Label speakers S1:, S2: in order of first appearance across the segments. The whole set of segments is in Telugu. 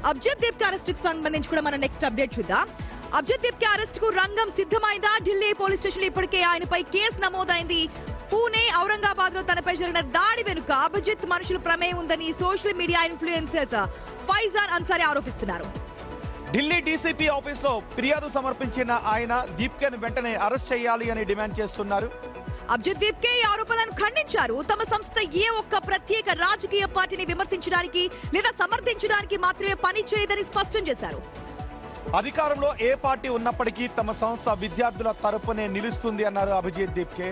S1: అబ్జద్ దీప్ కి అరెస్ట్ కి సంబంధించి కూడా మనం నెక్స్ట్ అప్డేట్ చూద్దాం. అబ్జద్ దీప్ కి అరెస్ట్ కు రంగం సిద్ధమైందా? ఢిల్లీ పోలీస్ స్టేషన్ ఇప్పటికే ఆయనపై కేసు నమోదైంది. పూణే, ఔరంగాబాద్ లో తనపై జరిగిన దాడి వెనుక అభిజిత్ మనుషుల ప్రమేయం ఉందని social media influencer Faizan Ansari ఆరోపిస్తున్నారు.
S2: ఢిల్లీ డీసీపీ ఆఫీస్ లో ఫిర్యాదు సమర్పించిన ఆయన దీప్కేను వెంటనే అరెస్ట్ చేయాలి అని డిమాండ్ చేస్తున్నారు.
S1: అబ్జద్ దీప్ కే ఈ ఆరోపణలను ఖండించారు. తమ సంస్థ ఏ ఒక్క ప్రత్యేక రాజకీయ పార్టీని విమర్శించడానికి లేదా సమర్థించడానికి మాత్రమే పని చేయదని స్పష్టం చేశారు.
S2: అధికారంలో ఏ పార్టీ ఉన్నప్పటికీ తమ సంస్థ విద్యార్థుల తరపునే నిలుస్తుంది అన్నారు అభిజిత్ దీప్కే.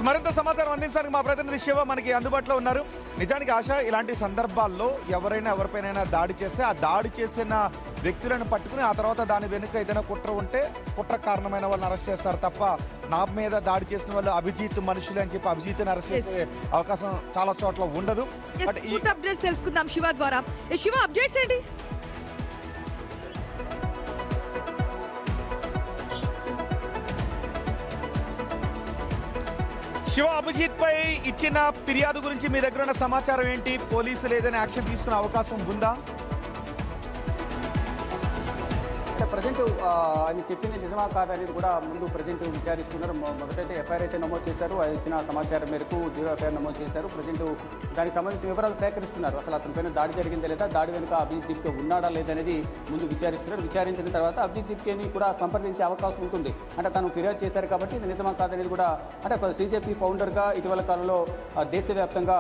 S2: మరింత సమాచారం అందించడానికి మా ప్రతినిధి శివ మనకి అందుబాటులో ఉన్నారు. నిజానికి ఆశ, ఇలాంటి సందర్భాల్లో ఎవరైనా ఎవరిపైన దాడి చేస్తే ఆ దాడి చేసిన వ్యక్తులను పట్టుకుని ఆ తర్వాత దాని వెనుక ఏదైనా కుట్ర ఉంటే కుట్ర కారణమైన వాళ్ళని అరెస్ట్ చేస్తారు తప్ప నా మీద దాడి చేసిన వాళ్ళు అభిజిత్ మనుషులు అని చెప్పి అభిజిత్ని అరెస్ట్ చేసే అవకాశం చాలా చోట్ల ఉండదు.
S1: బట్ ఈ అప్డేట్స్ తెలుసుకుందాం శివ ద్వారా. శివ, అప్డేట్స్ ఏంటి?
S2: శివ, అభిజిత్ పై ఇచ్చిన ఫిర్యాదు గురించి మీ దగ్గర ఉన్న సమాచారం ఏంటి? పోలీసులు ఏదైనా యాక్షన్ తీసుకునే అవకాశం ఉందా?
S3: ప్రజెంట్ ఆయన చెప్పింది నిజమా కాదా అనేది కూడా ముందు ప్రజెంట్ విచారిస్తున్నారు. మొదటైతే ఎఫ్ఐఆర్ అయితే నమోదు చేశారు. అది ఇచ్చిన సమాచారం మేరకు జీరో ఎఫ్ఐఆర్ నమోదు చేశారు. ప్రజెంట్ దానికి సంబంధించిన వివరాలు సేకరిస్తున్నారు. అసలు అతనిపైన దాడి జరిగిందా లేదా, దాడి వెనుక అభిజిత్ దీప్కే ఉన్నాడా లేదనేది ముందు విచారిస్తున్నారు. విచారించిన తర్వాత అభిజిత్ దీప్కేని కూడా సంప్రదించే అవకాశం ఉంటుంది. అంటే తను ఫిర్యాదు చేశారు కాబట్టి ఇది నిజమా కాదనేది కూడా, అంటే సీజేపీ ఫౌండర్గా ఇటీవల కాలంలో దేశవ్యాప్తంగా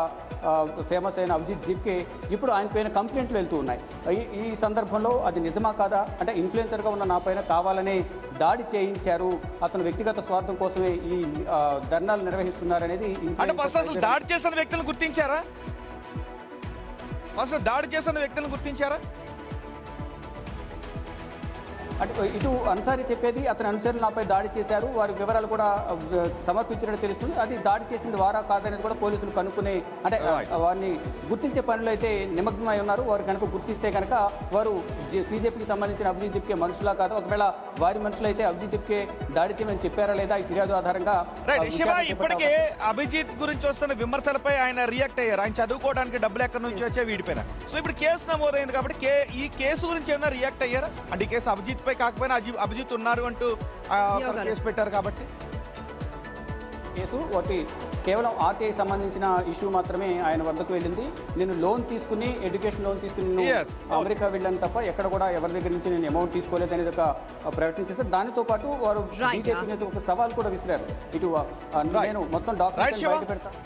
S3: ఫేమస్ అయిన అభిజిత్ దీప్కే ఇప్పుడు ఆయన పైన కంప్లైంట్లు వెళ్తూ ఉన్నాయి. ఈ సందర్భంలో అది నిజమా కాదా, అంటే ఇన్ఫ్లుయెన్సర్గా ఉన్న నా పైన కావాలనే దాడి చేయించారు, అతను వ్యక్తిగత స్వార్థం కోసమే ఈ ధర్నాలు నిర్వహిస్తున్నారనేది.
S2: అంటే అసలు దాడి చేసిన వ్యక్తులను గుర్తించారా? అసలు దాడి చేసిన వ్యక్తులను గుర్తించారా?
S3: అంటే ఇటు అన్సారీ చెప్పేది అతని అనుచరులు నాపై దాడి చేశారు, వారి వివరాలు కూడా సమర్పించినట్టు తెలుస్తుంది. అది దాడి చేసిన ద్వారా కాదనేది కూడా పోలీసులు కనుక్కునే, అంటే వారిని గుర్తించే పనులు అయితే నిమగ్నమై ఉన్నారు. వారు కనుక గుర్తిస్తే కనుక వారు సీజేపీకి సంబంధించిన అభిజిత్ దీప్కే మనుషులా కాదు, ఒకవేళ వారి మనుషులు అయితే అభిజిత్ దీప్కే దాడి చేయమని చెప్పారా లేదా ఈ ఫిర్యాదు ఆధారంగా.
S2: ఇప్పటికే అభిజిత్ గురించి వస్తున్న విమర్శలపై ఆయన రియాక్ట్ అయ్యారు. ఆయన చదువుకోవడానికి డబ్బులు ఎక్కడి నుంచి వచ్చే వీడిపోయినా. సో ఇప్పుడు కేసు నమోదైంది కాబట్టి ఈ కేసు గురించి ఏమైనా రియాక్ట్ అయ్యారా? అంటే ఈ కేసు అభిజిత్ పై కాకపోయినా అభిజిత్ ఉన్నారు అంటూ కేసు పెట్టారు కాబట్టి
S3: కేసు ఒకటి కేవలం ఆర్టీఐ సంబంధించిన ఇష్యూ మాత్రమే ఆయన వద్దకు వెళ్ళింది. నేను లోన్ తీసుకుని, ఎడ్యుకేషన్ లోన్ తీసుకుని అమెరికా వెళ్ళాను తప్ప ఎక్కడ కూడా ఎవరి దగ్గర నుంచి నేను అమౌంట్ తీసుకోలేదు అనేది ఒక ప్రకటన చేశారు. దానితో పాటు వారు బీజేపీ నేత ఒక సవాల్ కూడా విసిరారు. ఇటు నేను మొత్తం డాక్యుమెంట్ బయట పెడతాను.